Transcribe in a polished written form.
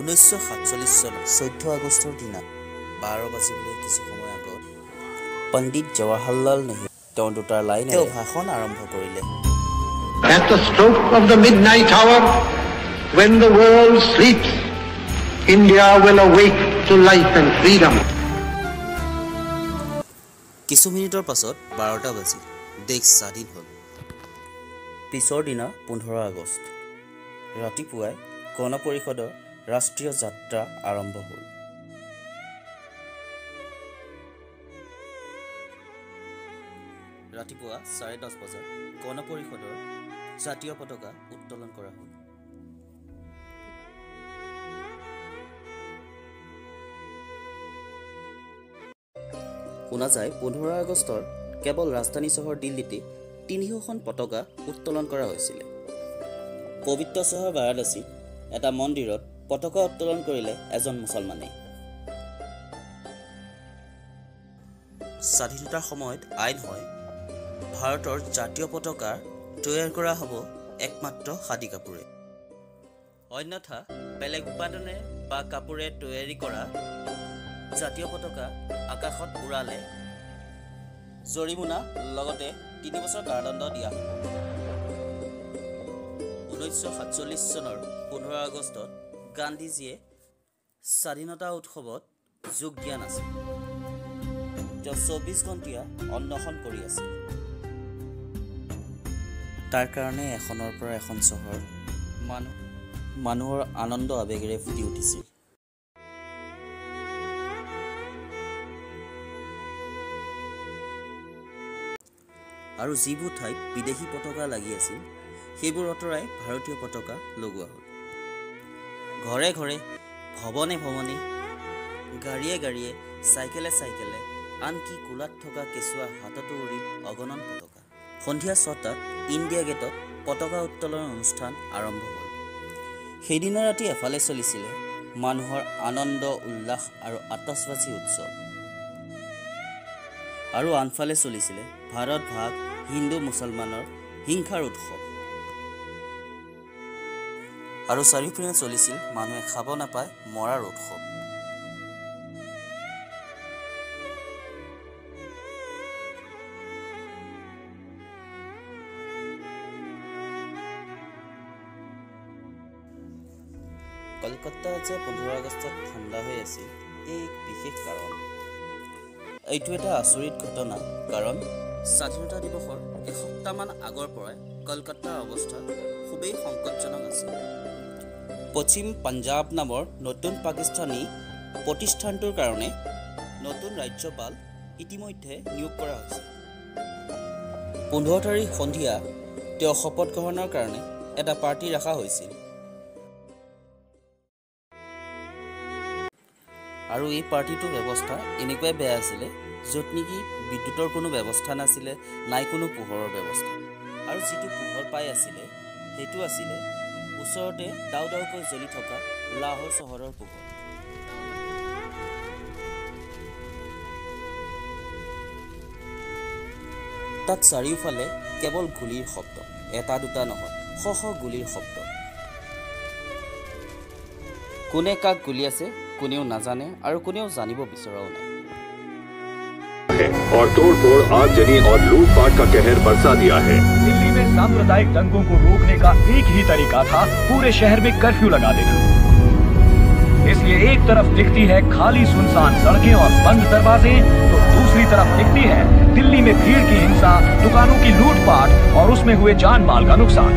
1947 চনৰ 14 আগষ্টৰ দিনা 12 বাজিবলৈ কিছু সময় আগত পণ্ডিত জৱাহৰলাল নেহৰু তেওঁৰ দুটাৰ লাইনেৰে ভাষণ আৰম্ভ কৰিলে। At the stroke of the midnight hour, when the world sleeps, India will awake to life and freedom. কিছু মিনিটৰ পাছত 12টা বাজিল, দেশ স্বাধীন হ'ল। পিছৰ দিনা 15 আগষ্ট ৰাতিপুৱাই গণ পৰিষদৰ ৰাষ্ট্ৰীয় যাত্ৰা আৰম্ভ হ'ল। ৰাতিপুৱা 10:30 বজাত গণ পৰিষদৰ জাতীয় পতাকা উত্তোলন কৰা হ'ল। শুনা যায় 15 আগষ্টৰ কেৱল ৰাজধানী চহৰ দিল্লীতে 300খন পতাকা উত্তোলন কৰা হৈছিল। পবিত্ৰ চহৰ বাৰাণসীত এটা মন্দিৰত পতাকা উত্তোলন কৰিলে এজন মুছলমানে। স্বাধীনতাৰ সময়ত আইন হয়, ভাৰতৰ জাতীয় পতাকা তৈয়াৰ কৰা হ'ব একমাত্ৰ খাদী কাপোৰে। অন্যথা বেলেগ উপাদানে বা কাপোৰে তৈয়াৰী কৰা জাতীয় পতাকা আকাশত উৰালে জৰিমনা লগতে 3 বছৰ কাৰাদণ্ড দিয়া হ'ব। 1947 চনৰ 15 আগষ্টত গান্ধীজীয়ে স্বাধীনতা উৎসৱত যোগ দিয়া নাছিল। তেওঁ 24 ঘণ্টীয়া অন্বেষণ কৰি আছিল। তাৰ কাৰণে এখনৰ পৰা এখন চহৰ মানুহৰ আনন্দ আৱেগেৰে ফুটি উঠিছিল। আৰু যিবোৰ ঠাইত বিদেশী পতাকা লাগি আছিল সেইবোৰ আঁতৰাই ভাৰতীয় পতাকা লগোৱা হ'ল। ঘৰে ঘৰে, ভৱনে ভৱনে, গাড়ীয়ে গাড়ীয়ে, চাইকেলে চাইকেলে, আনকি কোলাত থকা কেঁচুৱা হাততো উৰিল অগণন পতাকা। সন্ধিয়া 6টাত ইণ্ডিয়া গেটত পতাকা উত্তোলন অনুষ্ঠান আৰম্ভ হ'ল। সেইদিনা ৰাতি এফালে চলিছিলে মানুহৰ আনন্দ উল্লাস আৰু আতচবাজী উৎসৱ, আৰু আনফালে চলিছিলে ভাৰত ভাগ, হিন্দু মুছলমানৰ হিংসাৰ উৎসৱ। আৰু চাৰিওপিনে চলিছিল মানুহে খাব নাপায় মৰাৰ উৎসৱ। কলকাতা যে 15 আগষ্টত ঠাণ্ডা হৈ আছিল এই এক বিশেষ কাৰণ। এইটো এটা আচৰিত ঘটনা, কাৰণ স্বাধীনতা দিৱসৰ এসপ্তাহমান আগৰ পৰাই কলকাতাৰ অৱস্থা খুবেই সংকটজনক আছিল। পশ্চিম পাঞ্জাৱ নামৰ নতুন পাকিস্তানী প্ৰতিষ্ঠানটোৰ কাৰণে নতুন ৰাজ্যপাল ইতিমধ্যে নিয়োগ কৰা হৈছে। 15 তাৰিখ সন্ধিয়া তেওঁ শপত গ্ৰহণৰ কাৰণে এটা পাৰ্টি ৰখা হৈছিল। আৰু এই পাৰ্টিটোৰ ব্যৱস্থা এনেকুৱাই বেয়া আছিলে য'ত নেকি বিদ্যুতৰ কোনো ব্যৱস্থা নাছিলে, নাই কোনো পোহৰৰ ব্যৱস্থা। আৰু যিটো পোহৰ পাই আছিলে সেইটো আছিলে ওচৰতে দাউ দাউকৈ জ্বলি থকা লাহোৰ চহৰৰ পোহৰ। তাত চাৰিওফালে কেৱল গুলীৰ শব্দ, এটা দুটা নহয়, শ শ গুলীৰ শব্দ। কোনে কাক গুলি আছে কোনেও নাজানে আৰু কোনেও জানিব বিচৰাও নাই। और तोड़-फोड़, आगजनी और लूटपाट का कहर बरसा दिया है। दिल्ली में सांप्रदायिक दंगों को रोकने का एक ही तरीका था, पूरे शहर में कर्फ्यू लगा देना। इसलिए एक तरफ दिखती है खाली सुनसान सड़कें और बंद दरवाजे, तो दूसरी तरफ दिखती है दिल्ली में भीड़ की हिंसा, दुकानों की लूटपाट और उसमें हुए जान माल का नुकसान।